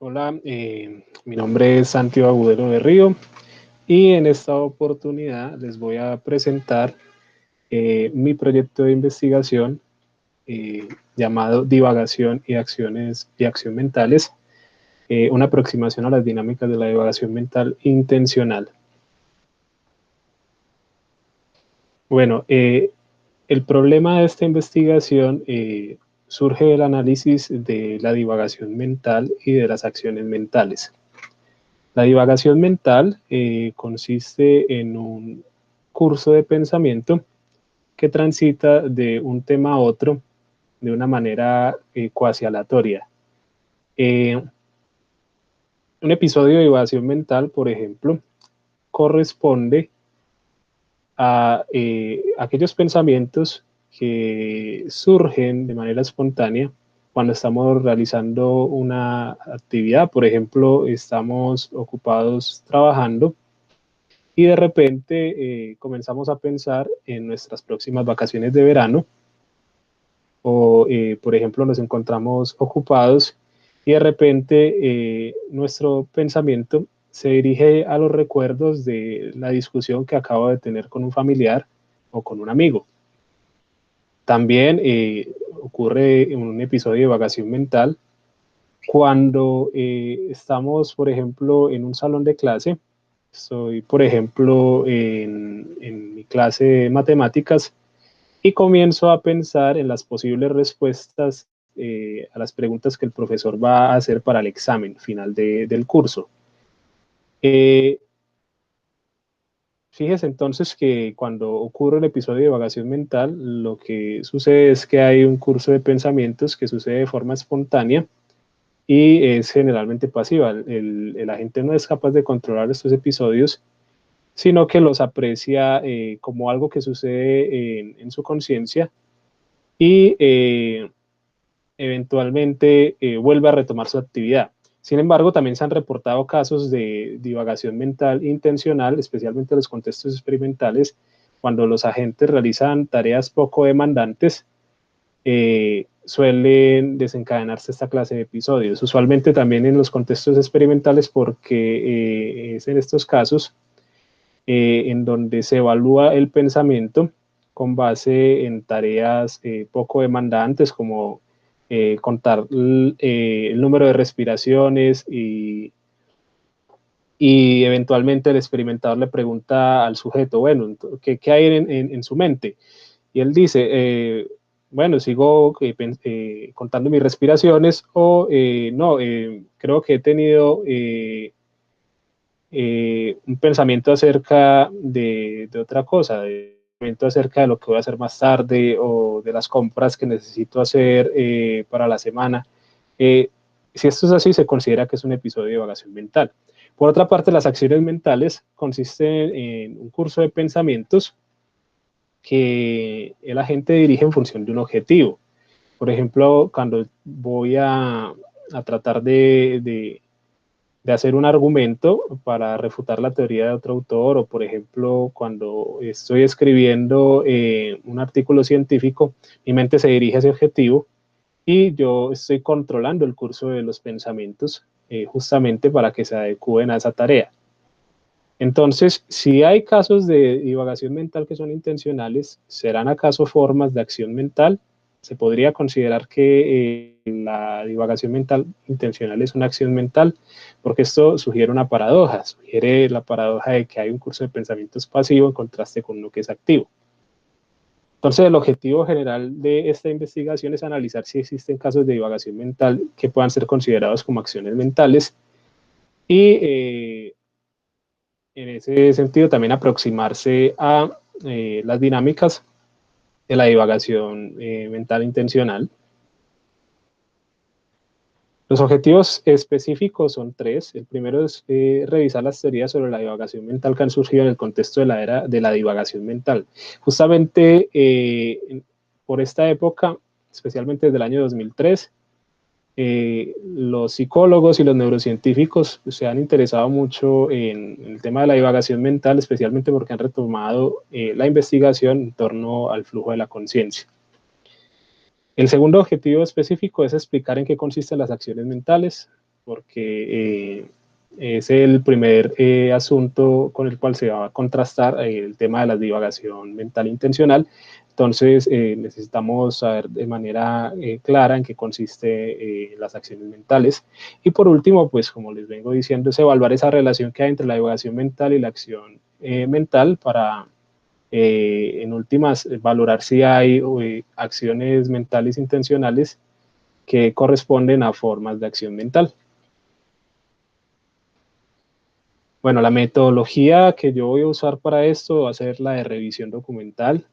Hola, mi nombre es Santiago Agudelo de Río y en esta oportunidad les voy a presentar mi proyecto de investigación llamado Divagación y Acción Mentales, una aproximación a las dinámicas de la divagación mental intencional. Bueno, el problema de esta investigación surge del análisis de la divagación mental y de las acciones mentales. La divagación mental consiste en un curso de pensamiento que transita de un tema a otro de una manera cuasi aleatoria. Un episodio de divagación mental, por ejemplo, corresponde a aquellos pensamientos que surgen de manera espontánea cuando estamos realizando una actividad. Por ejemplo, estamos ocupados trabajando y de repente comenzamos a pensar en nuestras próximas vacaciones de verano o, por ejemplo, nos encontramos ocupados y de repente nuestro pensamiento se dirige a los recuerdos de la discusión que acabo de tener con un familiar o con un amigo. También ocurre en un episodio de divagación mental cuando estamos, por ejemplo, en un salón de clase. Soy, por ejemplo, en mi clase de matemáticas y comienzo a pensar en las posibles respuestas a las preguntas que el profesor va a hacer para el examen final del curso. Eh, Fíjese entonces que cuando ocurre el episodio de divagación mental, lo que sucede es que hay un curso de pensamientos que sucede de forma espontánea y es generalmente pasiva. El agente no es capaz de controlar estos episodios, sino que los aprecia como algo que sucede en su conciencia y eventualmente vuelve a retomar su actividad. Sin embargo, también se han reportado casos de divagación mental intencional, especialmente en los contextos experimentales, cuando los agentes realizan tareas poco demandantes, suelen desencadenarse esta clase de episodios. Usualmente también en los contextos experimentales porque es en estos casos en donde se evalúa el pensamiento con base en tareas poco demandantes como contar el número de respiraciones y eventualmente el experimentador le pregunta al sujeto, bueno, ¿qué hay en su mente? Y él dice, bueno, sigo contando mis respiraciones o no, creo que he tenido un pensamiento acerca de otra cosa, acerca de lo que voy a hacer más tarde o de las compras que necesito hacer para la semana. Eh, si esto es así, se considera que es un episodio de divagación mental. Por otra parte, las acciones mentales consisten en un curso de pensamientos que el agente dirige en función de un objetivo. Por ejemplo, cuando voy a tratar de hacer un argumento para refutar la teoría de otro autor, o por ejemplo, cuando estoy escribiendo un artículo científico, mi mente se dirige a ese objetivo y yo estoy controlando el curso de los pensamientos justamente para que se adecúen a esa tarea. Entonces, si hay casos de divagación mental que son intencionales, ¿serán acaso formas de acción mental? Se podría considerar que la divagación mental intencional es una acción mental, porque esto sugiere una paradoja, sugiere la paradoja de que hay un curso de pensamientos pasivo en contraste con uno que es activo. Entonces, el objetivo general de esta investigación es analizar si existen casos de divagación mental que puedan ser considerados como acciones mentales y en ese sentido también aproximarse a las dinámicas de la divagación mental intencional. Los objetivos específicos son tres. El primero es revisar las teorías sobre la divagación mental que han surgido en el contexto de la era de la divagación mental. Justamente por esta época, especialmente desde el año 2003, los psicólogos y los neurocientíficos se han interesado mucho en el tema de la divagación mental, especialmente porque han retomado la investigación en torno al flujo de la conciencia. El segundo objetivo específico es explicar en qué consisten las acciones mentales. porque es el primer asunto con el cual se va a contrastar el tema de la divagación mental intencional. Entonces, necesitamos saber de manera clara en qué consiste las acciones mentales. Y por último, pues como les vengo diciendo, es evaluar esa relación que hay entre la divagación mental y la acción mental para, en últimas, valorar si hay acciones mentales intencionales que corresponden a formas de acción mental. Bueno, la metodología que yo voy a usar para esto va a ser la de revisión documental.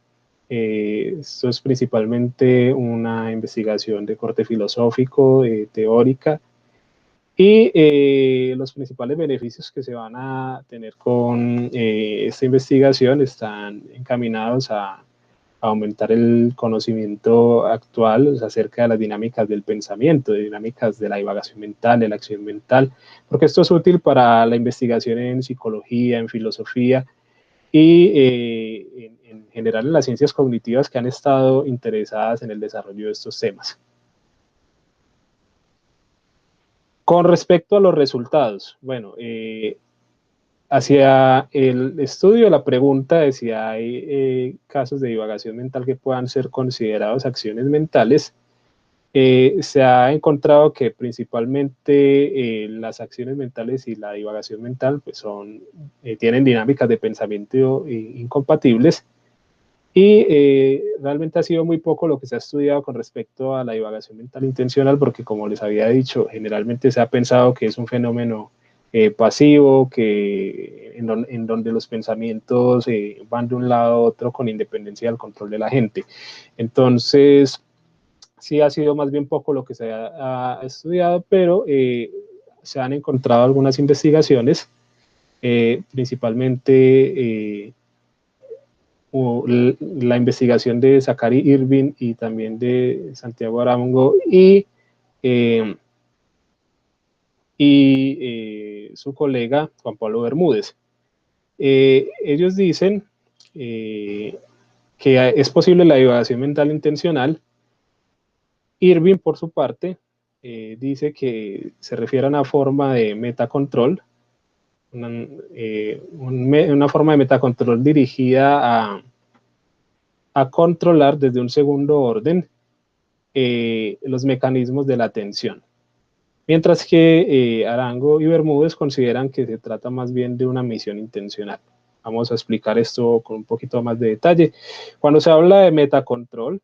Esto es principalmente una investigación de corte filosófico, teórica, y los principales beneficios que se van a tener con esta investigación están encaminados a aumentar el conocimiento actual acerca de las dinámicas del pensamiento, de dinámicas de la divagación mental, de la acción mental, porque esto es útil para la investigación en psicología, en filosofía y en general en las ciencias cognitivas que han estado interesadas en el desarrollo de estos temas. Con respecto a los resultados, bueno, hacia el estudio, la pregunta de si hay casos de divagación mental que puedan ser considerados acciones mentales, se ha encontrado que principalmente las acciones mentales y la divagación mental pues tienen dinámicas de pensamiento incompatibles, y realmente ha sido muy poco lo que se ha estudiado con respecto a la divagación mental intencional, porque como les había dicho, generalmente se ha pensado que es un fenómeno pasivo, en donde los pensamientos van de un lado a otro con independencia del control de la gente. Entonces, sí ha sido más bien poco lo que se ha estudiado, pero se han encontrado algunas investigaciones, principalmente la investigación de Zachary Irving y también de Santiago Arango eh, su colega Juan Pablo Bermúdez. Ellos dicen que es posible la divagación mental intencional. Irving, por su parte, dice que se refiere a una forma de metacontrol, una forma de metacontrol dirigida a controlar desde un segundo orden los mecanismos de la atención. Mientras que Arango y Bermúdez consideran que se trata más bien de una misión intencional. Vamos a explicar esto con un poquito más de detalle. Cuando se habla de metacontrol,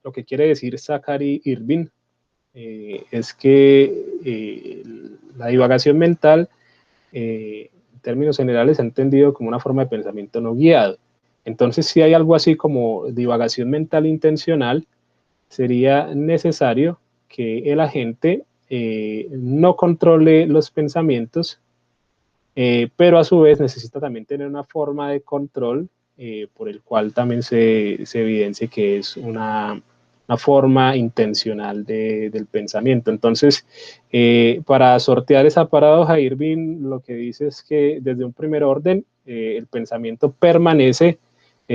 lo que quiere decir Zachary Irving es que la divagación mental, en términos generales, se ha entendido como una forma de pensamiento no guiado. Entonces, si hay algo así como divagación mental intencional, sería necesario que el agente no controle los pensamientos, pero a su vez necesita también tener una forma de control por el cual también se evidencie que es una forma intencional del pensamiento. Entonces, para sortear esa paradoja, Irving lo que dice es que desde un primer orden, el pensamiento permanece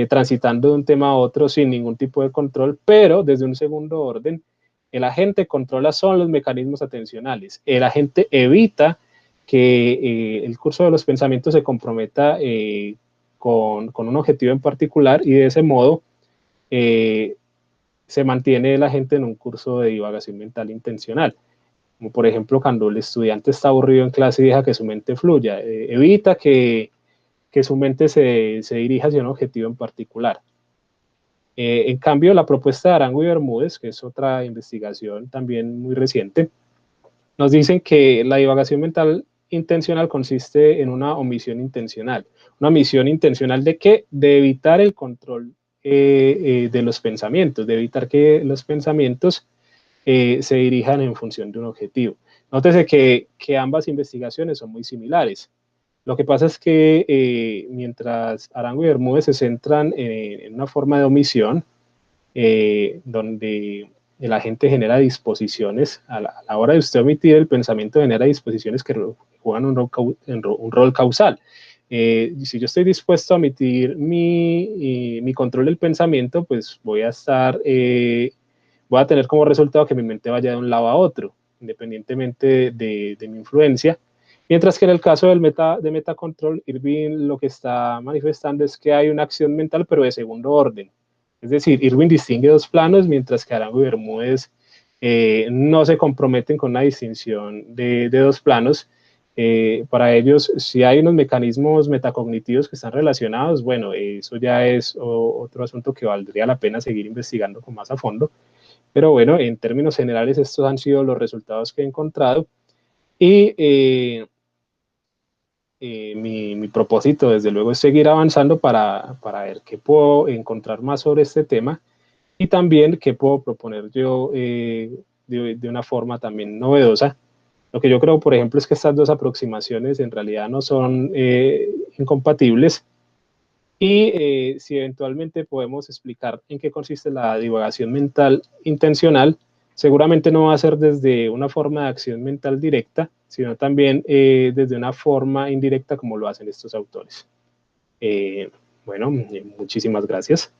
transitando de un tema a otro sin ningún tipo de control, pero desde un segundo orden, el agente controla son los mecanismos atencionales. El agente evita que el curso de los pensamientos se comprometa con un objetivo en particular, y de ese modo se mantiene la gente en un curso de divagación mental intencional. Como por ejemplo cuando el estudiante está aburrido en clase y deja que su mente fluya, evita que su mente se dirija hacia un objetivo en particular. En cambio, la propuesta de Arango y Bermúdez, que es otra investigación también muy reciente, nos dicen que la divagación mental intencional consiste en una omisión intencional. ¿Una omisión intencional de qué? De evitar el control de los pensamientos, de evitar que los pensamientos se dirijan en función de un objetivo. Nótese que ambas investigaciones son muy similares. Lo que pasa es que mientras Arango y Bermúdez se centran en una forma de omisión, donde el agente genera disposiciones, a la hora de usted omitir el pensamiento genera disposiciones que juegan un rol causal. Si yo estoy dispuesto a omitir mi control del pensamiento, pues voy a tener como resultado que mi mente vaya de un lado a otro. independientemente de mi influencia. Mientras que en el caso de metacontrol, Irving lo que está manifestando es que hay una acción mental, pero de segundo orden. Es decir, Irving distingue dos planos, mientras que Arango y Bermúdez no se comprometen con una distinción de dos planos. Para ellos, si hay unos mecanismos metacognitivos que están relacionados, bueno, eso ya es otro asunto que valdría la pena seguir investigando con más a fondo. Pero bueno, en términos generales, estos han sido los resultados que he encontrado. Y mi propósito, desde luego, es seguir avanzando para ver qué puedo encontrar más sobre este tema y también qué puedo proponer yo de una forma también novedosa. Lo que yo creo, por ejemplo, es que estas dos aproximaciones en realidad no son incompatibles y si eventualmente podemos explicar en qué consiste la divagación mental intencional, seguramente no va a ser desde una forma de acción mental directa, sino también desde una forma indirecta como lo hacen estos autores. Eh, bueno, muchísimas gracias.